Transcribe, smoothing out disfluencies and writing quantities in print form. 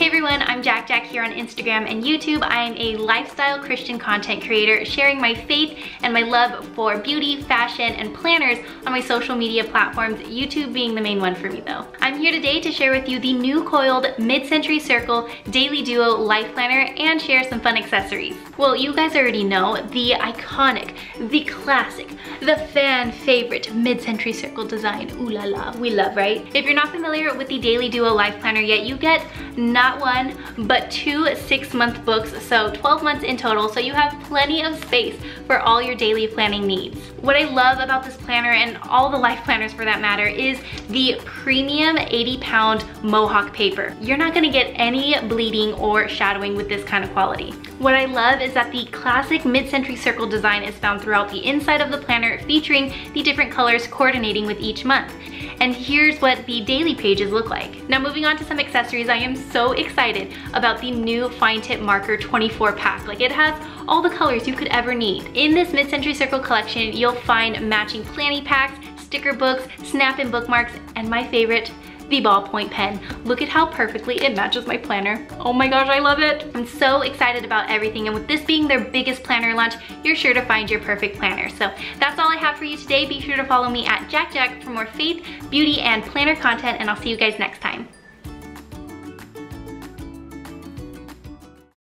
everyone, I'm JaaackJack here on Instagram and YouTube. I am a lifestyle Christian content creator sharing my faith and my love for beauty, fashion, and planners on my social media platforms, YouTube being the main one for me though. I'm here today to share with you the new coiled mid-century circle daily duo life planner and share some fun accessories. Well, you guys already know the iconic, the classic, the fan favorite mid-century circle design. Ooh la la, we love, right? If you're not familiar with the daily duo life planner yet, you get not one, but 2 6-month books, so 12 months in total, so you have plenty of space for all your daily planning needs. What I love about this planner, and all the life planners for that matter, is the premium 80-pound Mohawk paper. You're not gonna get any bleeding or shadowing with this kind of quality. What I love is that the classic mid-century circle design is found throughout the inside of the planner, featuring the different colors coordinating with each month. And here's what the daily pages look like. Now moving on to some accessories, I am so excited about the new Fine Tip Marker 24 pack. Like, it has all the colors you could ever need. In this mid-century circle collection, you'll find matching planning packs, sticker books, snap-in bookmarks, and my favorite, the ballpoint pen. Look at how perfectly it matches my planner. Oh my gosh, I love it. I'm so excited about everything, and with this being their biggest planner launch, you're sure to find your perfect planner. So that's all I have for you today. Be sure to follow me at JaaackJack for more faith, beauty, and planner content, and I'll see you guys next time.